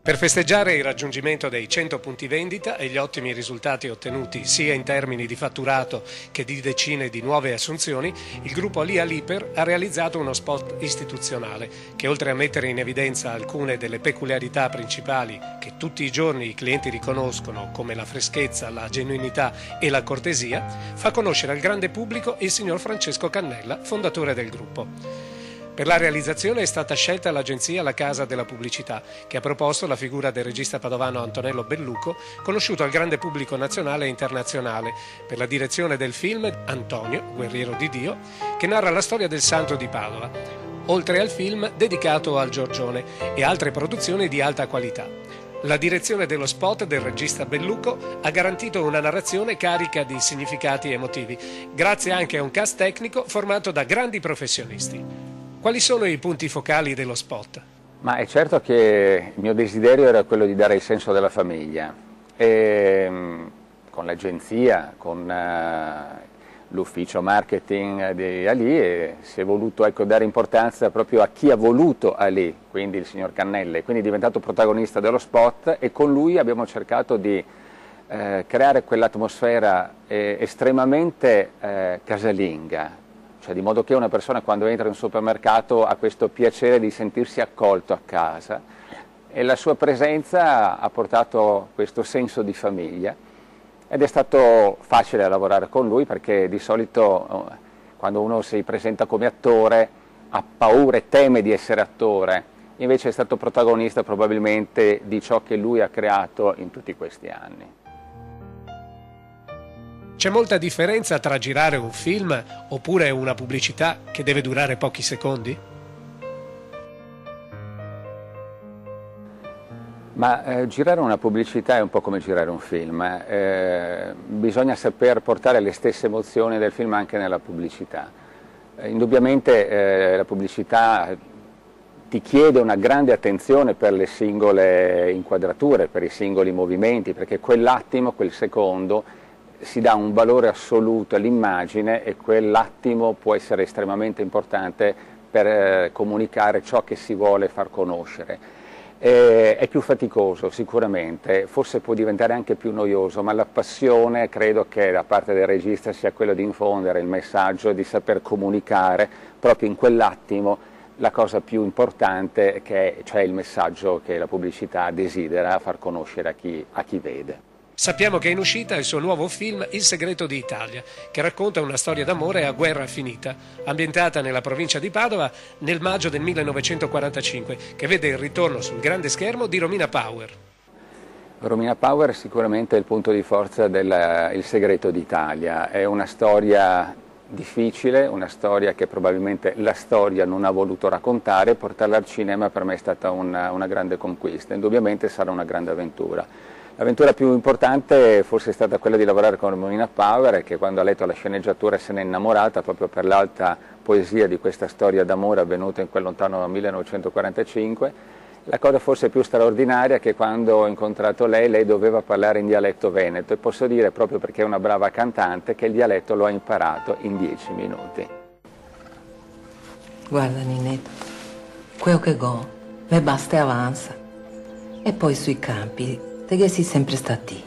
Per festeggiare il raggiungimento dei 100 punti vendita e gli ottimi risultati ottenuti sia in termini di fatturato che di decine di nuove assunzioni, il gruppo Lia Liper ha realizzato uno spot istituzionale che, oltre a mettere in evidenza alcune delle peculiarità principali che tutti i giorni i clienti riconoscono, come la freschezza, la genuinità e la cortesia, fa conoscere al grande pubblico il signor Francesco Cannella, fondatore del gruppo. Per la realizzazione è stata scelta l'agenzia La Casa della Pubblicità, che ha proposto la figura del regista padovano Antonello Belluco, conosciuto al grande pubblico nazionale e internazionale, per la direzione del film Antonio, guerriero di Dio, che narra la storia del santo di Padova, oltre al film dedicato al Giorgione e altre produzioni di alta qualità. La direzione dello spot del regista Belluco ha garantito una narrazione carica di significati emotivi, grazie anche a un cast tecnico formato da grandi professionisti. Quali sono i punti focali dello spot? Ma è certo che il mio desiderio era quello di dare il senso della famiglia e con l'agenzia, con l'ufficio marketing di Ali si è voluto dare importanza proprio a chi ha voluto Ali, quindi il signor Cannella, quindi è diventato protagonista dello spot e con lui abbiamo cercato di creare quell'atmosfera estremamente casalinga. Cioè, di modo che una persona quando entra in un supermercato ha questo piacere di sentirsi accolto a casa e la sua presenza ha portato questo senso di famiglia ed è stato facile lavorare con lui perché di solito quando uno si presenta come attore ha paura e teme di essere attore, invece è stato protagonista probabilmente di ciò che lui ha creato in tutti questi anni. C'è molta differenza tra girare un film oppure una pubblicità che deve durare pochi secondi? Ma girare una pubblicità è un po' come girare un film, bisogna saper portare le stesse emozioni del film anche nella pubblicità. Indubbiamente la pubblicità ti chiede una grande attenzione per le singole inquadrature, per i singoli movimenti, perché quell'attimo, quel secondo, si dà un valore assoluto all'immagine e quell'attimo può essere estremamente importante per comunicare ciò che si vuole far conoscere. È più faticoso sicuramente, forse può diventare anche più noioso, ma la passione credo che da parte del regista sia quella di infondere il messaggio, di saper comunicare proprio in quell'attimo la cosa più importante, cioè il messaggio che la pubblicità desidera far conoscere a chi vede. Sappiamo che è in uscita il suo nuovo film Il segreto di Italia, che racconta una storia d'amore a guerra finita, ambientata nella provincia di Padova nel maggio del 1945, che vede il ritorno sul grande schermo di Romina Power. Romina Power è sicuramente il punto di forza del Il segreto d'Italia, è una storia difficile, una storia che probabilmente la storia non ha voluto raccontare, portarla al cinema per me è stata una grande conquista, indubbiamente sarà una grande avventura. L'avventura più importante forse è stata quella di lavorare con Romina Power, che quando ha letto la sceneggiatura se n'è innamorata proprio per l'alta poesia di questa storia d'amore avvenuta in quel lontano 1945. La cosa forse più straordinaria è che quando ho incontrato lei doveva parlare in dialetto veneto e posso dire, proprio perché è una brava cantante, che il dialetto lo ha imparato in 10 minuti. Guarda Ninetto, quello che go, me basta e avanza. E poi sui campi, te che sei sempre stati.